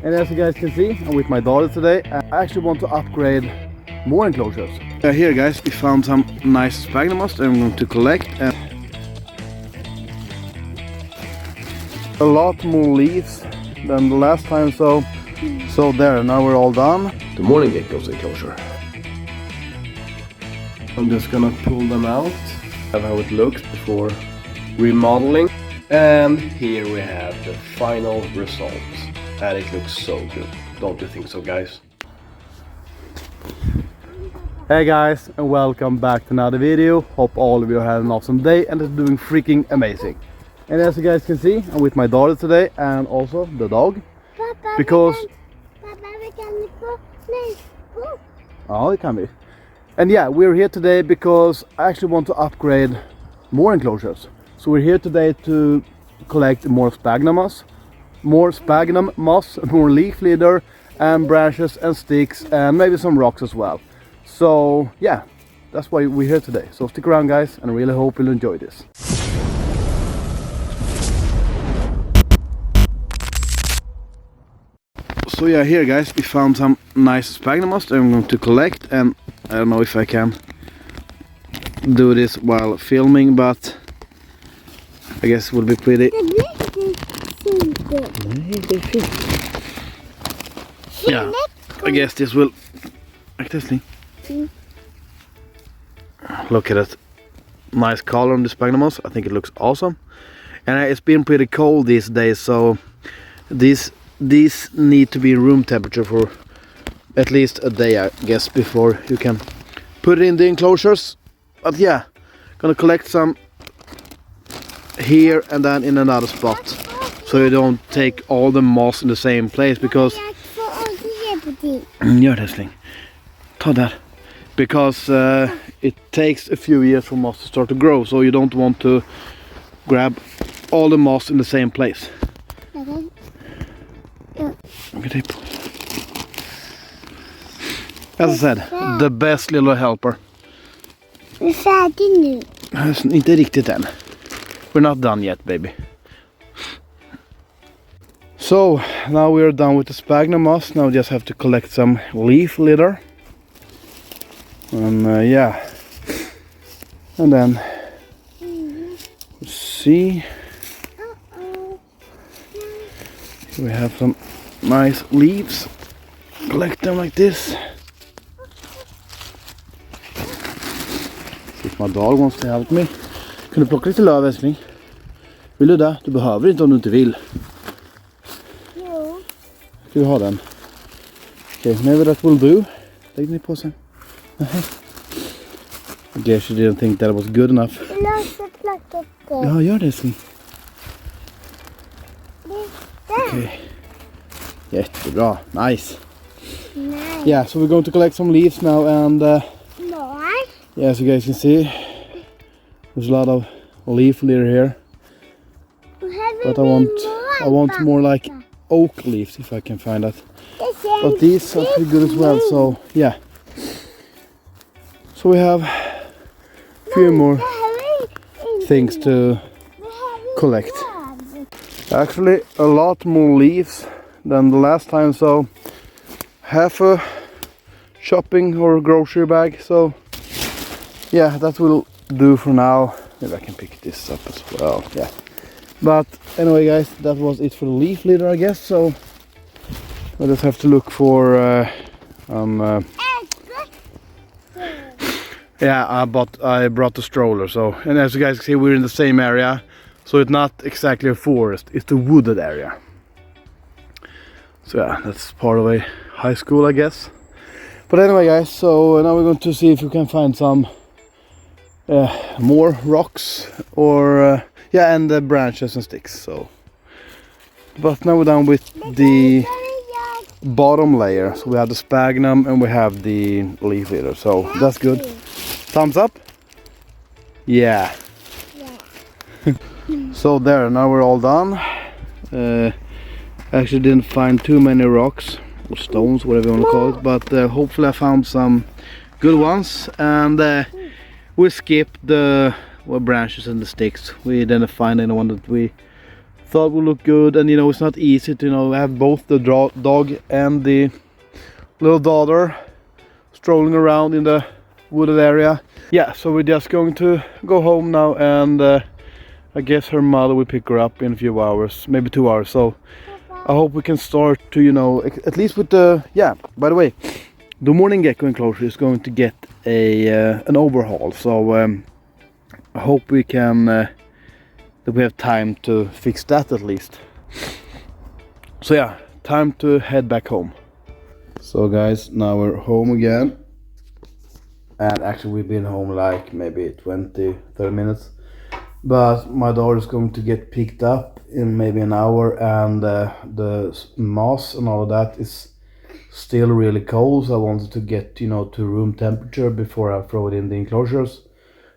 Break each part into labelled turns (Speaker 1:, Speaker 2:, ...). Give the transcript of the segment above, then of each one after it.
Speaker 1: And as you guys can see, I'm with my daughter today. I actually want to upgrade more enclosures. Here guys, we found some nice sphagnum moss that I'm going to collect. And a lot more leaves than the last time, so there, now we're all done.
Speaker 2: The Mourning geckos enclosure. I'm just gonna pull them out, have how it looks before remodeling. And here we have the final result. And it looks so good. Don't you think so, guys?
Speaker 1: Hey guys, and welcome back to another video. Hope all of you had an awesome day and are doing freaking amazing. And as you guys can see, I'm with my daughter today and also the dog.
Speaker 3: Papa,
Speaker 1: Because
Speaker 3: we can go next.
Speaker 1: oh, it can be. And yeah, we're here today because I actually want to upgrade more enclosures. So we're here today to collect more sphagnum moss, more leaf litter and branches and sticks and maybe some rocks as well. So yeah, that's why we're here today. So stick around guys, and I really hope you'll enjoy this. So yeah, here guys, we found some nice sphagnum moss that I'm going to collect, and I don't know if I can do this while filming, but I guess it will be pretty. Yeah, I guess this will like this thing. Look at that nice color on the sphagnum moss. I think it looks awesome, and it's been pretty cold these days, so these need to be room temperature for at least a day, I guess, before you can put it in the enclosures. But yeah, gonna collect some here and then in another spot, so you don't take all the moss in the same place, because gör det sling. Ta där. Because it takes a few years for moss to start to grow, so you don't want to grab all the moss in the same place. Okay. As I said, the best little helper.
Speaker 3: Vi är färdig nu.
Speaker 1: Inte riktigt än. We're not done yet, baby. So now we are done with the sphagnum moss. Now we just have to collect some leaf litter. And yeah, and then let's see. We have some nice leaves. Collect them like this. See if my dog wants to help me. Kan du plocka lite löv, älskling? Vill du det? Du behöver inte om du inte vill.
Speaker 3: Jo.
Speaker 1: Ska du ha den? Okay, maybe that will do. Lägg den i påsen. I guess you didn't think that was good enough. Ja, gör det, älskling. Okay. Jättebra. Nice. Yeah, so we're going to collect some leaves now, and yeah, as you guys can see, there's a lot of leaf litter here. But I want more like oak leaves if I can find that. But these are pretty good as well, so yeah. So we have a few more things to collect. Actually, a lot more leaves than the last time, so half a shopping or grocery bag. So yeah, that will do for now. Maybe I can pick this up as well. Yeah, but anyway guys, that was it for the leaf litter, I guess. So I just have to look for yeah, I brought the stroller. So, and as you guys can see, we're in the same area. So it's not exactly a forest, it's a wooded area. So yeah, that's part of a high school, I guess. But anyway guys, so now we're going to see if we can find some more rocks or yeah, and branches and sticks. So, but now we're done with the bottom layer. So we have the sphagnum and we have the leaf litter, so that's good. Thumbs up? Yeah. So there, now we're all done. Actually didn't find too many rocks or stones, whatever you want to call it, but hopefully I found some good ones, and we skipped the branches and the sticks. We didn't find anyone that we thought would look good. And you know, it's not easy to, you know, have both the dog and the little daughter strolling around in the wooded area. Yeah, so we're just going to go home now, and I guess her mother will pick her up in a few hours, maybe 2 hours. So I hope we can start to, you know, at least with the, yeah, by the way, the Mourning gecko enclosure is going to get an overhaul. So I hope we can, that we have time to fix that at least. So yeah, time to head back home. So guys, now we're home again. And actually we've been home like maybe 20-30 minutes. But my daughter is going to get picked up in maybe an hour, and the moss and all of that is still really cold. So I wanted to get, you know, to room temperature before I throw it in the enclosures.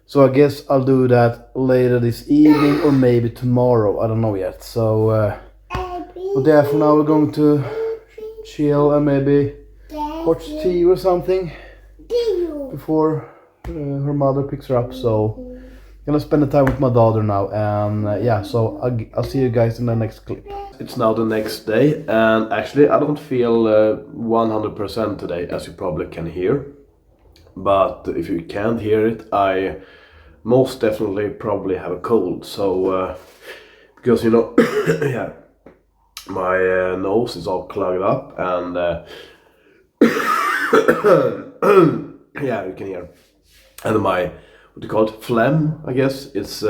Speaker 1: So I guess I'll do that later this evening or maybe tomorrow. I don't know yet. So, but yeah, for now we're going to chill and maybe watch TV or something before her mother picks her up. So gonna spend the time with my daughter now, and yeah, so I'll see you guys in the next clip.
Speaker 2: It's now the next day, and actually I don't feel 100% today, as you probably can hear. But if you can't hear it, I most definitely probably have a cold. So because, you know, yeah, my nose is all clogged up, and yeah, you can hear, and my, what do you call it, phlegm, I guess, it's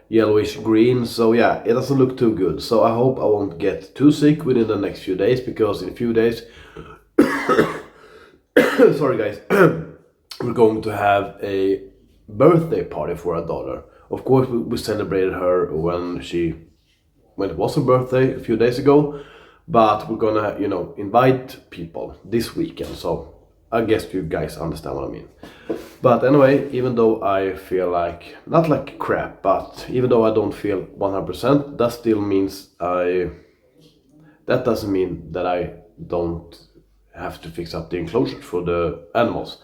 Speaker 2: yellowish green. So yeah, it doesn't look too good. So I hope I won't get too sick within the next few days, because in a few days sorry guys, we're going to have a birthday party for our daughter. Of course we celebrated her when it was her birthday a few days ago, but we're gonna, you know, invite people this weekend. So I guess you guys understand what I mean. But anyway, even though I feel like, not like crap, but even though I don't feel 100%, that still means that doesn't mean that I don't have to fix up the enclosures for the animals.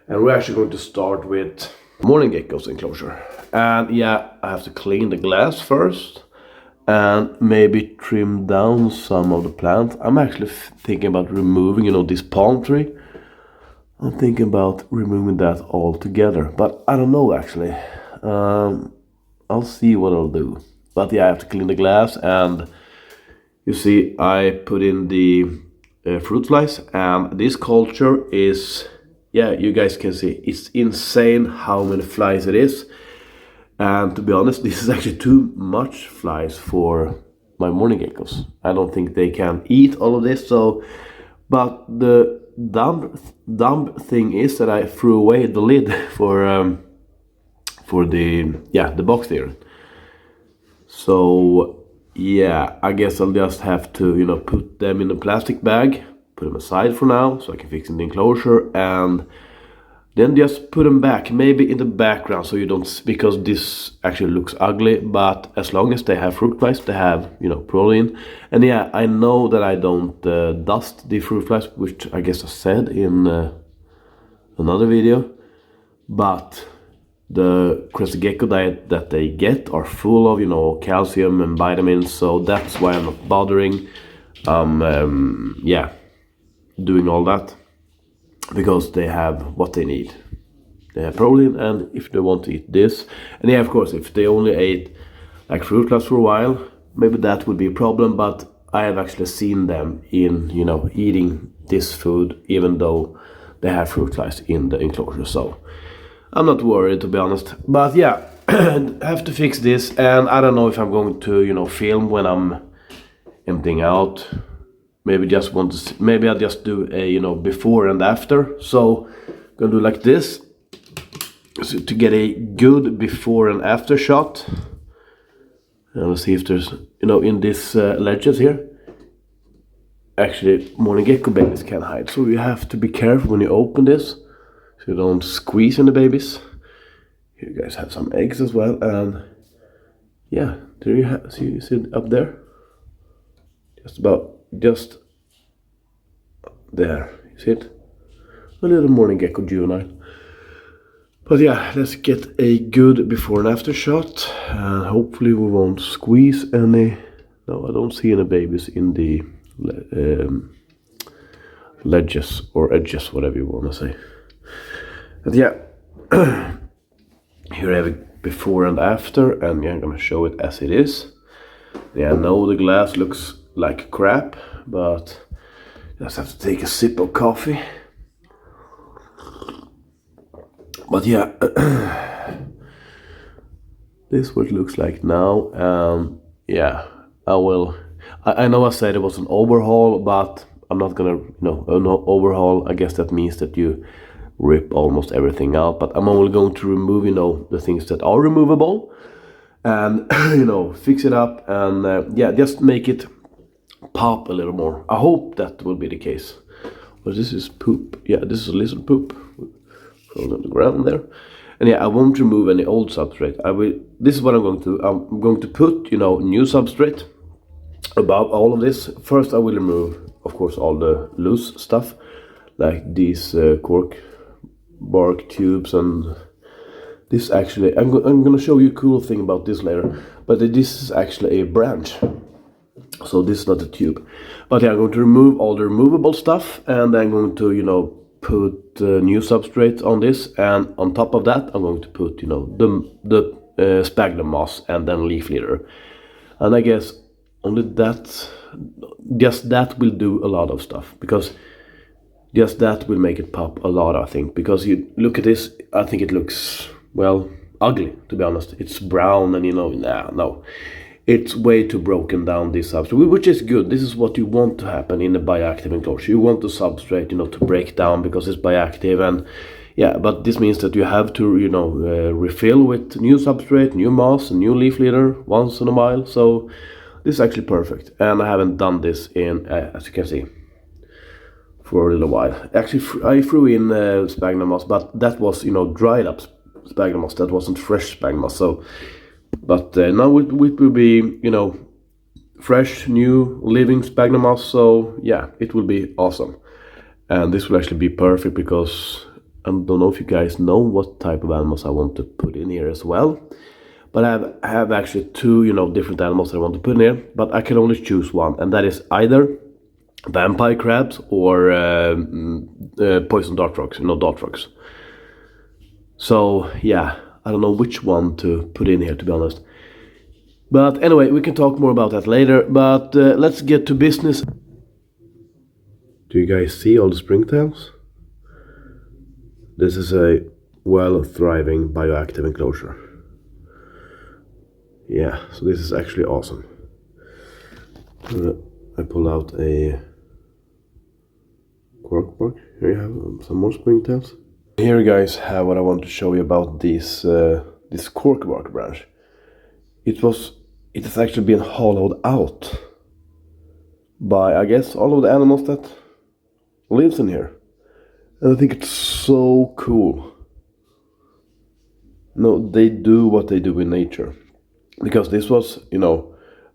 Speaker 2: And we're actually going to start with Mourning gecko's enclosure. And yeah, I have to clean the glass first and maybe trim down some of the plants. I'm actually thinking about removing, you know, this palm tree. I'm thinking about removing that all together, but I don't know actually. I'll see what I'll do. But yeah, I have to clean the glass, and you see I put in the fruit flies, and this culture is, yeah, you guys can see, it's insane how many flies it is. And to be honest, this is actually too much flies for my Mourning geckos. I don't think they can eat all of this. So, but the dumb thing is that I threw away the lid for the box there. So yeah, I guess I'll just have to, you know, put them in a plastic bag, put them aside for now so I can fix in the enclosure, and then just put them back, maybe in the background, so you don't, because this actually looks ugly. But as long as they have fruit flies, they have, you know, protein. And yeah, I know that I don't dust the fruit flies, which I guess I said in another video. But the crested gecko diet that they get are full of, you know, calcium and vitamins. So that's why I'm not bothering, yeah, doing all that. Because they have what they need. They have protein, and if they want to eat this, and yeah, of course, if they only ate like fruit flies for a while, maybe that would be a problem. But I have actually seen them in, you know, eating this food, even though they have fruit flies in the enclosure. So I'm not worried, to be honest. But yeah, I have to fix this, and I don't know if I'm going to, you know, film when I'm emptying out. Maybe just want to, maybe I'll just do a, you know, before and after. So I'm gonna do like this, so to get a good before and after shot. And we'll see if there's, you know, in this ledges here, actually Mourning gecko babies can hide. So you have to be careful when you open this, so you don't squeeze in the babies. Here you guys have some eggs as well, and yeah, there you have, see it up there, just there, you see it? A little Mourning gecko juvenile. But yeah, let's get a good before and after shot, and hopefully we won't squeeze any No, I don't see any babies in the ledges or edges, whatever you want to say. But yeah, here I have it before and after, and yeah, I'm gonna show it as it is. Yeah, I know the glass looks like crap, but just have to take a sip of coffee. But yeah, this is what it looks like now. Yeah, I know I said it was an overhaul, but I'm not gonna, an overhaul. I guess that means that you rip almost everything out, but I'm only going to remove, the things that are removable, and fix it up, and yeah, just make it pop a little more. I hope that will be the case. But this is poop. Yeah, this is a lizard poop thrown on the ground there. And yeah, I won't remove any old substrate. This is what I'm going to do. I'm going to put, new substrate above all of this. First, I will remove, of course, all the loose stuff, like these cork bark tubes, and this actually, I'm going to show you a cool thing about this later, but this is actually a branch. So this is not a tube. But yeah, I'm going to remove all the removable stuff, and I'm going to, put new substrate on this, and on top of that I'm going to put the sphagnum moss and then leaf litter. And I guess only that, just that will do a lot of stuff, because just that will make it pop a lot, I think. Because you look at this, I think it looks, well, ugly, to be honest. It's brown, and no, it's way too broken down, this substrate, which is good. This is what you want to happen in a bioactive enclosure. You want the substrate, to break down because it's bioactive, and yeah, but this means that you have to, refill with new substrate, new moss, and new leaf litter once in a while. So this is actually perfect, and I haven't done this in, as you can see, for a little while. Actually, I threw in sphagnum moss, but that was, dried up sphagnum moss. That wasn't fresh sphagnum moss. So. But now it will be, fresh, new, living sphagnum moss. So yeah, it will be awesome. And this will actually be perfect, because I don't know if you guys know what type of animals I want to put in here as well. But I have actually two, different animals that I want to put in here. But I can only choose one, and that is either vampire crabs or poison dart frogs, dart frogs. So yeah. I don't know which one to put in here, to be honest. But anyway, we can talk more about that later. But let's get to business. Do you guys see all the springtails? This is a well-thriving bioactive enclosure. Yeah, so this is actually awesome. I pull out a cork bark. Here you have some more springtails. Here you guys have what I want to show you about this cork bark branch. It has actually been hollowed out by, I guess, all of the animals that lives in here. And I think it's so cool. No, they do what they do in nature. Because this was,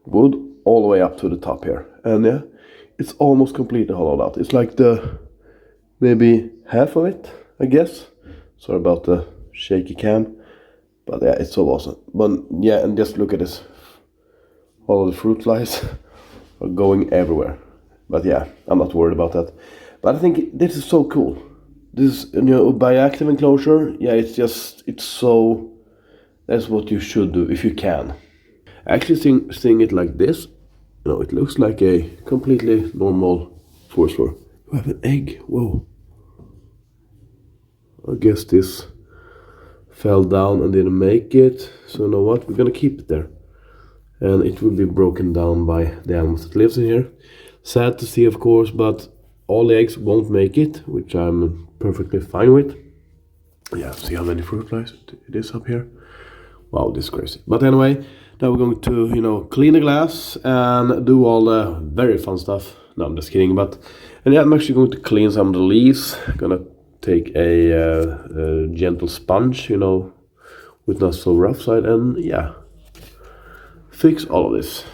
Speaker 2: wood all the way up to the top here. And yeah, it's almost completely hollowed out. It's like maybe half of it, I guess. Sorry about the shaky cam, but yeah, it's so awesome. But yeah, and just look at this. All of the fruit flies are going everywhere. But yeah, I'm not worried about that. But I think this is so cool. This is, a bioactive enclosure. Yeah, it's so, that's what you should do if you can. Actually seeing it like this, it looks like a completely normal forest floor. You have an egg, whoa. I guess this fell down and didn't make it. So you know what? We're gonna keep it there. And it will be broken down by the animals that lives in here. Sad to see, of course, but all the eggs won't make it, which I'm perfectly fine with. Yeah, see how many fruit flies it is up here. Wow, this is crazy. But anyway, now we're going to, clean the glass and do all the very fun stuff. No, I'm just kidding. And yeah, I'm actually going to clean some of the leaves. Gonna take a gentle sponge, with not so rough side, and yeah, fix all of this.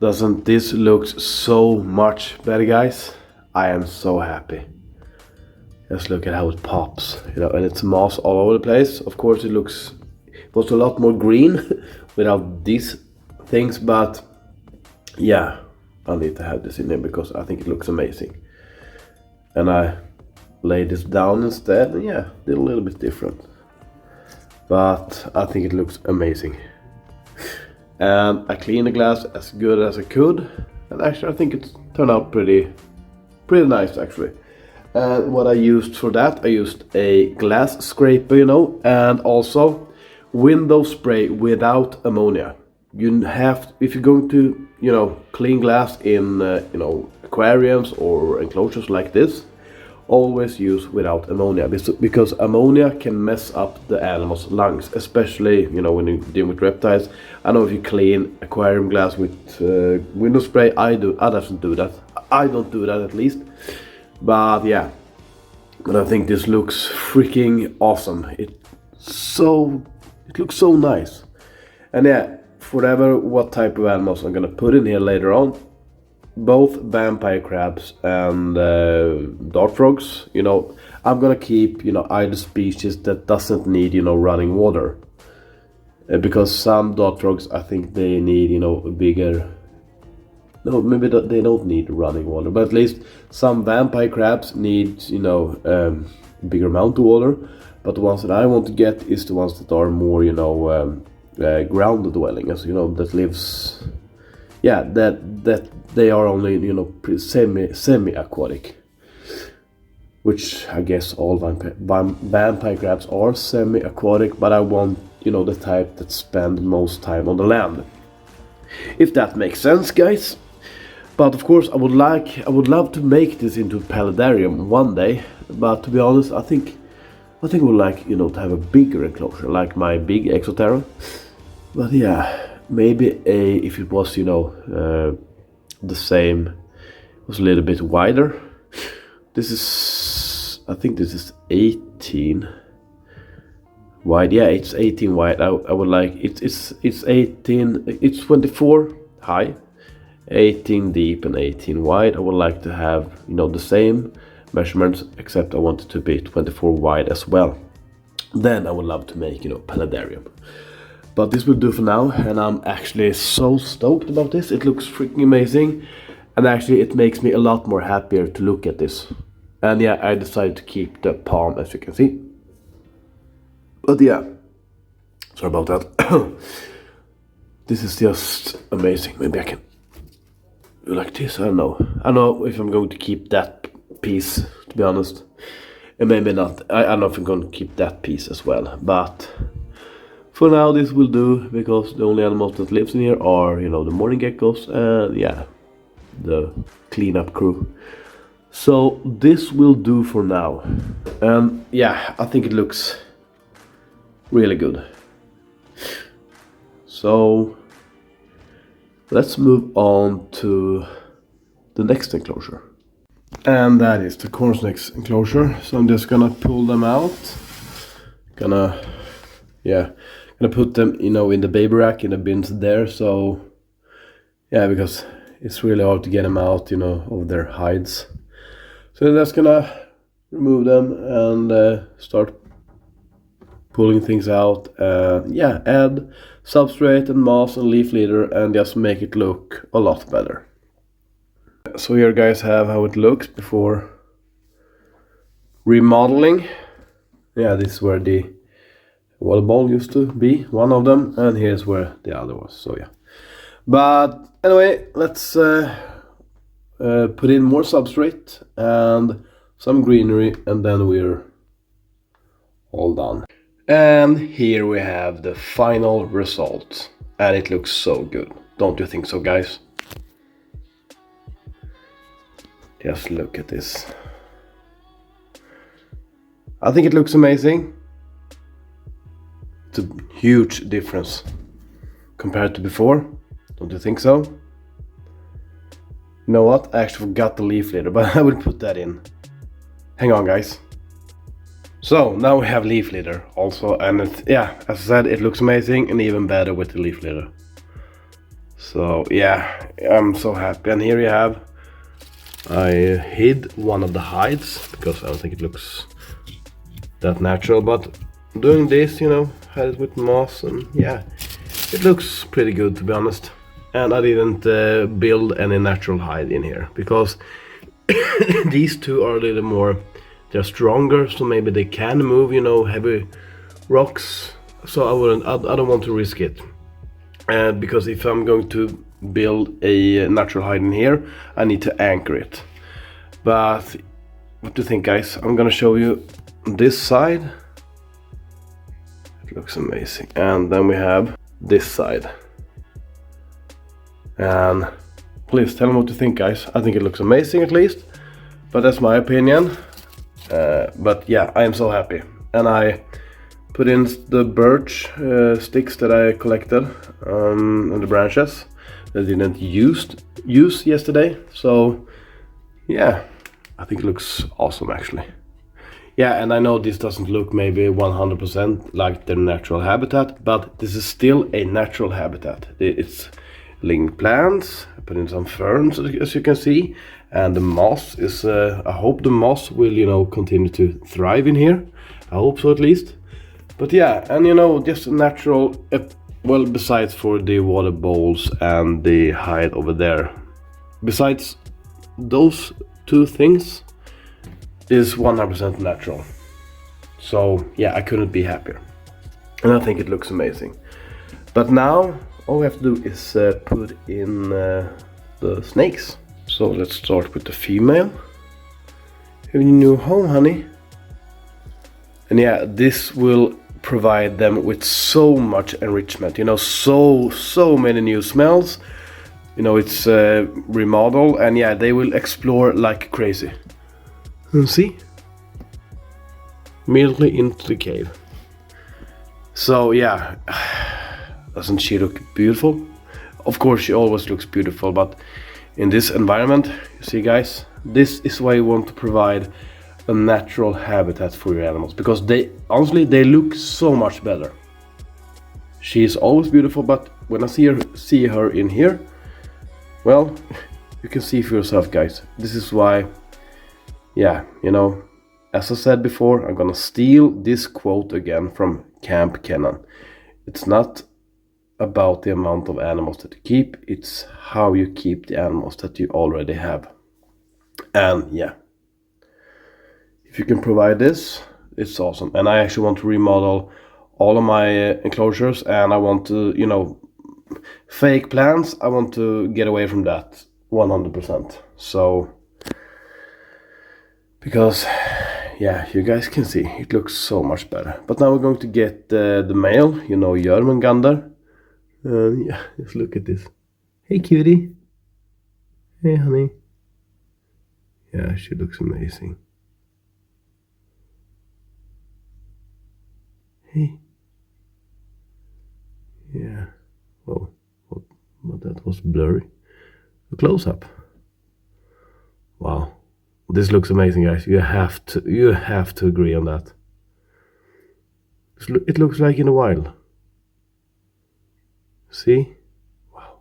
Speaker 2: Doesn't this look so much better, guys? I am so happy. Just look at how it pops, you know, and it's moss all over the place. Of course, it was a lot more green without these things, but yeah, I need to have this in there because I think it looks amazing. And I laid this down instead, and yeah, did a little bit different. But I think it looks amazing. And I cleaned the glass as good as I could, and actually I think it turned out pretty nice actually. And what I used for that, I used a glass scraper, you know, and also window spray without ammonia. You have, if you're going to, you know, clean glass in, you know, aquariums or enclosures like this, always use without ammonia, because ammonia can mess up the animal's lungs, especially, you know, when you deal with reptiles. I know if you clean aquarium glass with window spray, I don't do that. I don't do that at least. But yeah, but I think this looks freaking awesome. It looks so nice. And yeah, whatever what type of animals I'm gonna put in here later on, both vampire crabs and dart frogs, you know, I'm gonna keep, you know, either species that doesn't need, you know, running water. Because some dart frogs, I think they need, you know, a bigger... No, maybe they don't need running water, but at least some vampire crabs need, you know, bigger amount of water. But the ones that I want to get is the ones that are more, you know, ground dwelling, as you know, that lives, yeah, that they are only, you know, semi aquatic, which I guess all vampire crabs are semi aquatic. But I want, you know, the type that spend most time on the land, if that makes sense, guys. But of course, I would love to make this into a paludarium one day. But to be honest, I think I would like, you know, to have a bigger enclosure, like my big Exoterra. But yeah, maybe if it was, you know, the same, it was a little bit wider. This is, I think this is 18 wide. Yeah, it's 18 wide. I would like it's 18. It's 24 high, 18 deep, and 18 wide. I would like to have, you know, the same measurements, except I want it to be 24 wide as well. Then I would love to make, you know, paludarium. But this will do for now, and I'm actually so stoked about this. It looks freaking amazing, and actually it makes me a lot more happier to look at this. And yeah, I decided to keep the palm, as you can see. But yeah, sorry about that. This is just amazing. Maybe I can do like this, I don't know if I'm going to keep that piece, to be honest. And maybe not. I don't know if I'm going to keep that piece as well, but for now this will do, because the only animals that lives in here are, you know, the Mourning geckos and yeah, the cleanup crew. So this will do for now. And yeah, I think it looks really good. So let's move on to the next enclosure. And that is the corn snakes enclosure. So I'm just gonna pull them out. Gonna put them, you know, in the baby rack in the bins there. So yeah, because it's really hard to get them out, you know, of their hides. So I'm just gonna remove them and start pulling things out. Yeah, add substrate and moss and leaf litter and just make it look a lot better. So here, guys, have how it looks before remodeling. Yeah, this is where the water bowl used to be, one of them, and here's where the other was. So yeah, but anyway, let's put in more substrate and some greenery, and then we're all done. And here we have the final result, and it looks so good, don't you think so, guys? Just look at this. I think it looks amazing. It's a huge difference compared to before, don't you think so? You know what? I actually forgot the leaf litter, but I will put that in. Hang on, guys. So now we have leaf litter also, and it's, yeah, as I said, it looks amazing and even better with the leaf litter. So yeah, I'm so happy. And here you have, I hid one of the hides because I don't think it looks that natural, but doing this, you know, had it with moss, and yeah, it looks pretty good, to be honest. And I didn't build any natural hide in here because these two are a little more, they're stronger, so maybe they can move, you know, heavy rocks. So I don't want to risk it. Because if I'm going to build a natural hide in here, I need to anchor it. But what do you think, guys? I'm gonna show you this side. It looks amazing. And then we have this side. And please tell me what you think, guys. I think it looks amazing, at least, but that's my opinion. But yeah, I am so happy. And I put in the birch sticks that I collected on the branches that I didn't use yesterday. So yeah, I think it looks awesome, actually. Yeah, and I know this doesn't look maybe 100% like their natural habitat, but this is still a natural habitat. It's linked plants. I put in some ferns, as you can see, and the moss is, I hope the moss will, you know, continue to thrive in here. I hope so, at least. But yeah, and you know, just natural, well, besides for the water bowls and the hide over there, besides those two things, is 100% natural. So yeah, I couldn't be happier, and I think it looks amazing. But now all we have to do is put in the snakes. So let's start with the female. Have you new home, honey? And yeah, this will provide them with so much enrichment, you know, so many new smells. You know, it's remodel, and yeah, they will explore like crazy. See? Immediately into the cave. So yeah, doesn't she look beautiful? Of course, she always looks beautiful, but in this environment, you see, guys, this is why you want to provide a natural habitat for your animals, because they honestly, they look so much better. She is always beautiful, but when I see her in here, well, you can see for yourself, guys. This is why, yeah, you know, as I said before, I'm gonna steal this quote again from Camp Kennan. It's not about the amount of animals that you keep, it's how you keep the animals that you already have. And yeah, if you can provide this, it's awesome. And I actually want to remodel all of my enclosures, and I want to, you know, fake plants, I want to get away from that 100%. So, because yeah, you guys can see, it looks so much better. But now we're going to get the male, you know, Jörmungandr. Yeah, just look at this. Hey, cutie. Hey, honey. Yeah, she looks amazing. Hey. Yeah. Whoa. But that was blurry. A close-up. Wow. This looks amazing, guys. You have to agree on that. It looks like in the wild. See? Wow.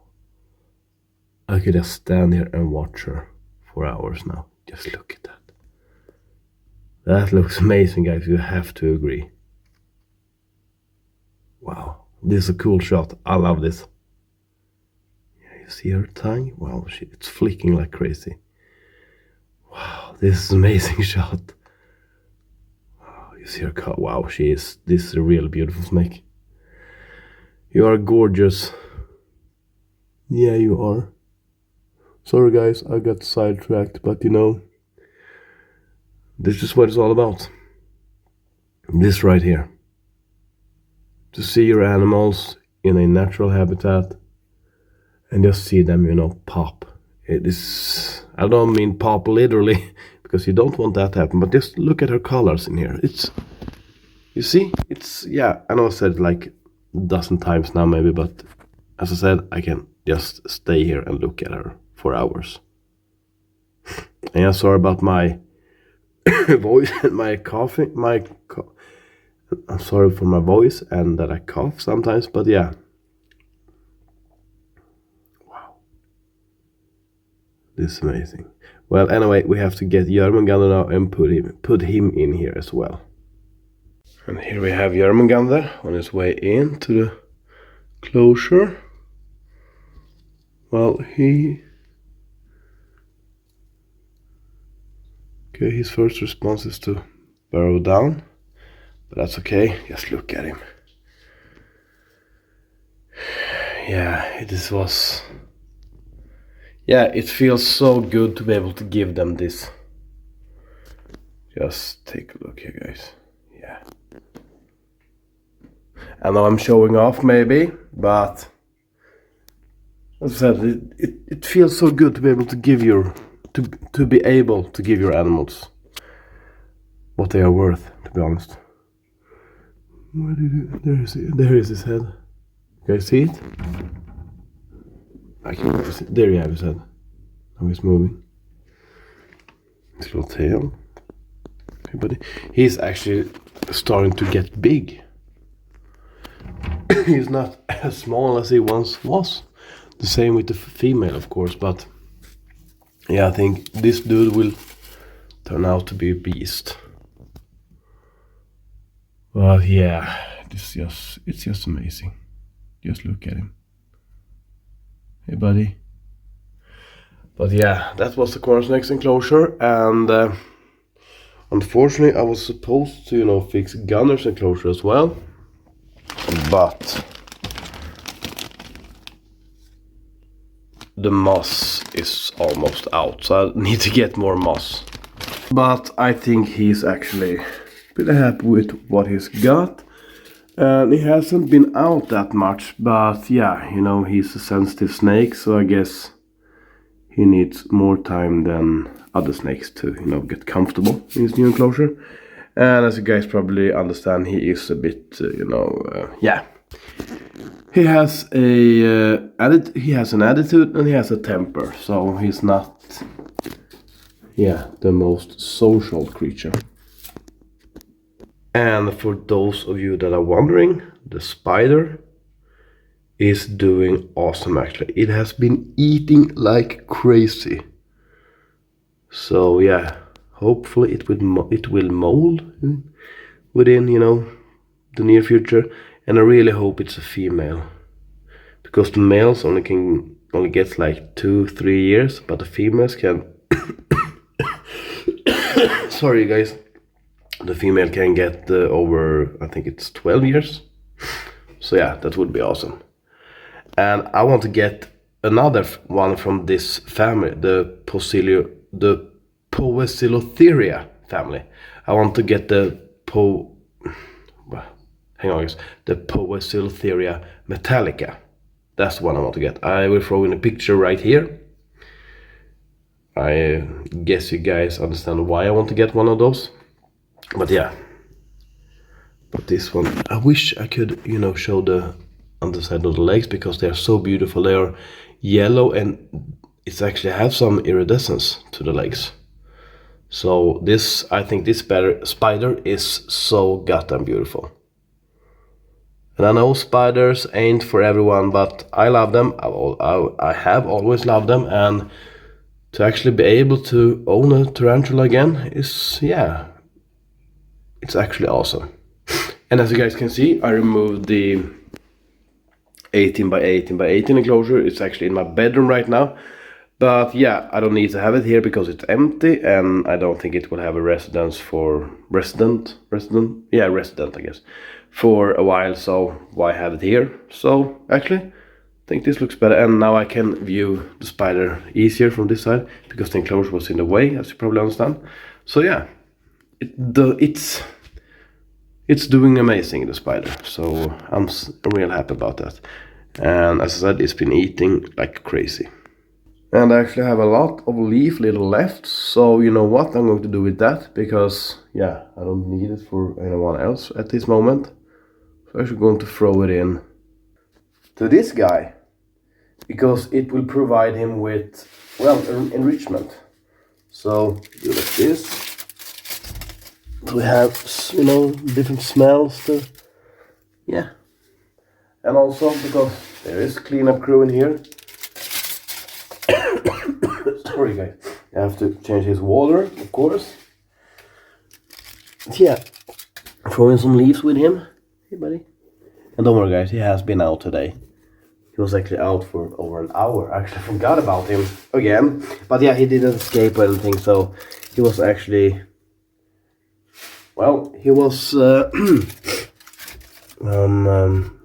Speaker 2: I could just stand here and watch her for hours now. Just look at that. That looks amazing, guys. You have to agree. Wow. This is a cool shot. I love this. Yeah, you see her tongue? Wow, it's flicking like crazy. Wow, this is an amazing shot. Wow, you see her cut. Wow, this is a real beautiful snake. You are gorgeous. Yeah, you are. Sorry, guys, I got sidetracked, but you know, this is what it's all about. This right here. To see your animals in a natural habitat and just see them, you know, pop. It is, I don't mean pop literally, because you don't want that to happen, but just look at her colors in here. It's, you see, it's, yeah, I know I said it like a dozen times now maybe, but as I said, I can just stay here and look at her for hours. And I'm sorry about my voice and my coughing, I'm sorry for my voice and that I cough sometimes, but yeah. This is amazing. Well, anyway, we have to get Jörmungandr now and put him in here as well. And here we have Jörmungandr on his way into the closure. Well, okay, his first response is to burrow down, but that's okay. Just look at him. Yeah, it feels so good to be able to give them this. Just take a look here, guys. Yeah. I know I'm showing off maybe, but as I said, it feels so good to be able to give to be able to give your animals what they are worth, to be honest. Where did it? There is his head. You guys see it? I can't see it. There you have his head. Now he's moving. His little tail. Okay, but he's actually starting to get big. He's not as small as he once was. The same with the female, of course, but yeah, I think this dude will turn out to be a beast. Well, yeah, it's just amazing. Just look at him. Hey, buddy. But yeah, that was the corn snake's enclosure, and unfortunately, I was supposed to, fix Gunner's enclosure as well, but the moss is almost out, so I need to get more moss. But I think he's actually pretty happy with what he's got. And he hasn't been out that much, but yeah, he's a sensitive snake, so I guess he needs more time than other snakes to, get comfortable in his new enclosure. And as you guys probably understand, he is a bit, yeah. He has an attitude and he has a temper, so he's not, the most social creature. And for those of you that are wondering, the spider is doing awesome actually. It has been eating like crazy. So yeah, hopefully it will mold within, the near future. And I really hope it's a female, because the males only gets like 2-3 years, but the females can sorry guys, the female can get over, I think it's 12 years. So yeah, that would be awesome. And I want to get another one from this family, the Poecilotheria family. I want to get the Poecilotheria metallica. That's the one I want to get. I will throw in a picture right here. I guess you guys understand why I want to get one of those. But yeah. But this one, I wish I could, show the underside of the legs, because they are so beautiful. They are yellow and it's actually have some iridescence to the legs. So I think this spider is so goddamn beautiful. And I know spiders ain't for everyone, but I love them. I have always loved them, and to actually be able to own a tarantula again is, it's actually awesome. And as you guys can see, I removed the 18 by 18 by 18 enclosure. It's actually in my bedroom right now. But yeah, I don't need to have it here because it's empty, and I don't think it will have a resident, I guess, for a while, so why have it here? So actually, I think this looks better, and now I can view the spider easier from this side, because the enclosure was in the way, as you probably understand. So yeah, it's doing amazing, the spider, so I'm real happy about that. And as I said, it's been eating like crazy. And I actually have a lot of leaf little left, so you know what I'm going to do with that, because yeah, I don't need it for anyone else at this moment. So I'm actually going to throw it in to this guy, because it will provide him with, well, enrichment. So do like this. We have, different smells to, yeah. And also because there is cleanup crew in here. sorry guys, I have to change his water, of course. Yeah, throwing some leaves with him. Hey buddy. And don't worry guys, he has been out today. He was actually out for over an hour. I actually forgot about him again. But yeah, he didn't escape or anything, so he was actually, well, he was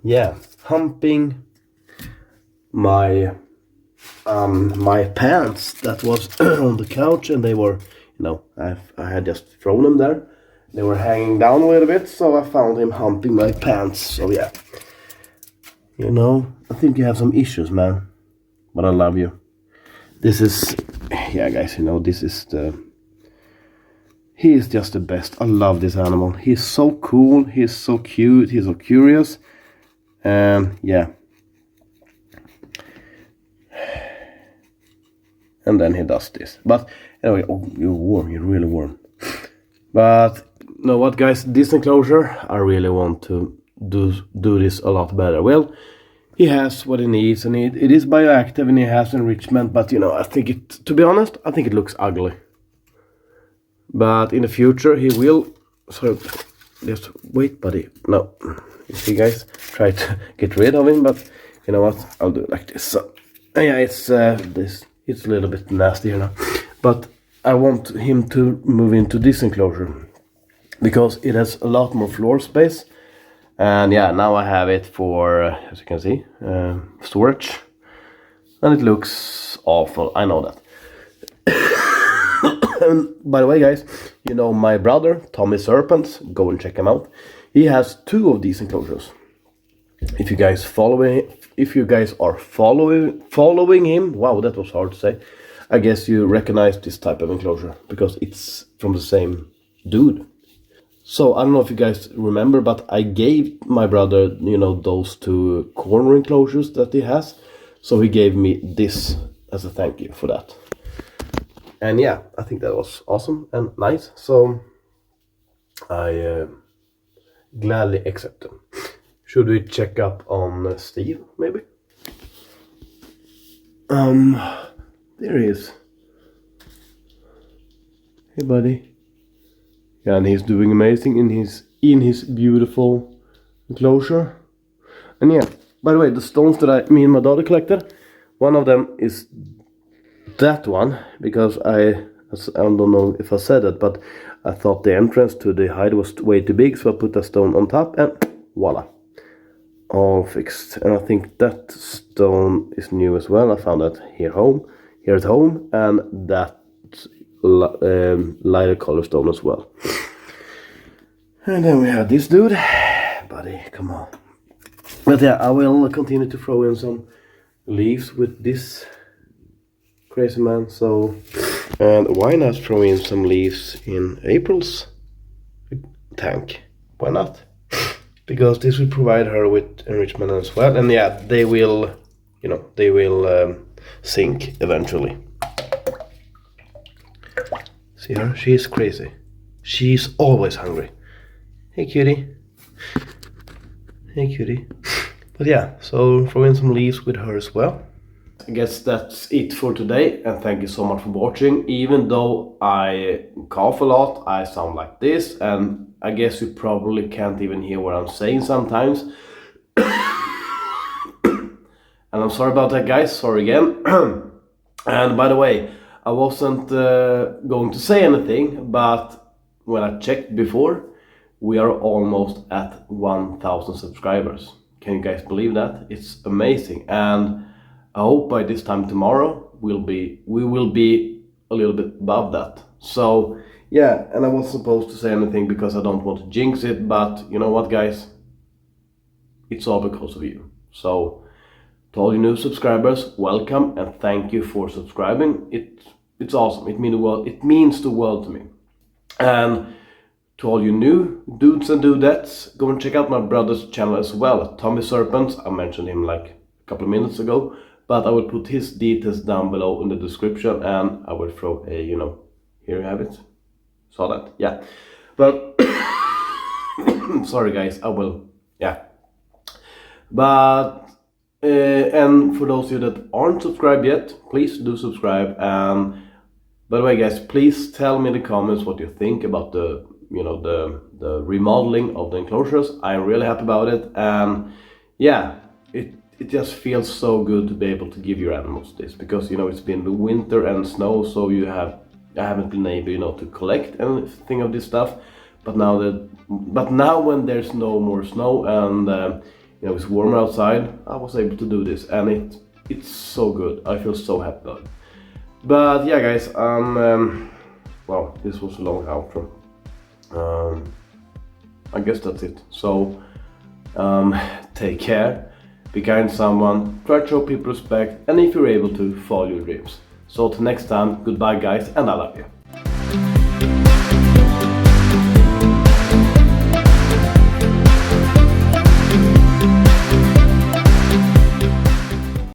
Speaker 2: yeah, humping my my pants that was on the couch, and they were, you know, I had just thrown them there. They were hanging down a little bit, so I found him humping my pants. So yeah, you know, I think you have some issues, man, but I love you. This is, yeah guys, you know, this is he is just the best. I love this animal. He's so cool, he's so cute, he's so curious, and yeah. And then he does this. But anyway, oh, you're warm, you're really warm. But you know what guys, this enclosure, I really want to do this a lot better. Well, he has what he needs, and it is bioactive, and he has enrichment, but you know, I think it, to be honest, I think it looks ugly. But in the future he will, so just wait buddy, no. You see guys, try to get rid of him, but you know what, I'll do it like this. So yeah, it's this. It's a little bit nasty here now, but I want him to move into this enclosure because it has a lot more floor space. And yeah, now I have it for, as you can see, storage, and it looks awful, I know that. And by the way guys, you know my brother, Tommy Serpents, go and check him out. He has 2 of these enclosures. If you guys are following him, wow, that was hard to say. I guess you recognize this type of enclosure because it's from the same dude. So I don't know if you guys remember, but I gave my brother, you know, those 2 corner enclosures that he has. So he gave me this as a thank you for that. And yeah, I think that was awesome and nice. So I gladly accept them. Should we check up on Steve, maybe? There he is. Hey, buddy. Yeah, and he's doing amazing in his beautiful enclosure. And yeah, by the way, the stones that me and my daughter collected, one of them is that one, because I don't know if I said it, but I thought the entrance to the hide was way too big, so I put a stone on top, and voila. All fixed. And I think that stone is new as well. I found that here at home, and that lighter color stone as well. And then we have this dude, buddy, come on. But yeah, I will continue to throw in some leaves with this crazy man. So, and why not throw in some leaves in April's tank? Why not? Because this will provide her with enrichment as well, and yeah, they will, you know, they will sink eventually. See her? She is crazy. She's always hungry. Hey cutie. Hey cutie. But yeah, so throw in some leaves with her as well. I guess that's it for today, and thank you so much for watching. Even though I cough a lot, I sound like this, and I guess you probably can't even hear what I'm saying sometimes. And I'm sorry about that guys, sorry again. And by the way, I wasn't going to say anything, but when I checked before, we are almost at 1,000 subscribers. Can you guys believe that? It's amazing, and I hope by this time tomorrow we will be a little bit above that. So yeah, and I wasn't supposed to say anything because I don't want to jinx it, but you know what guys, it's all because of you. So to all you new subscribers, welcome and thank you for subscribing. It's awesome. It means the world to me. And to all you new dudes and dudettes, go and check out my brother's channel as well, Tommy Serpents. I mentioned him like a couple of minutes ago, but I will put his details down below in the description, and I will throw a, you know, here you have it. Saw that? Yeah. But sorry guys, I will, yeah. But and for those of you that aren't subscribed yet, please do subscribe, and By the way, guys, please tell me in the comments what you think about the the remodeling of the enclosures. I'm really happy about it, and yeah, it just feels so good to be able to give your animals this, because it's been the winter and snow, so I haven't been able to collect anything of this stuff. But now when there's no more snow and it's warmer outside, I was able to do this, and it's so good. I feel so happy about it. But yeah, guys, well, this was a long outro. I guess that's it. So take care, be kind to someone, try to show people respect, and if you're able to, follow your dreams. So till next time, goodbye guys, and I love you.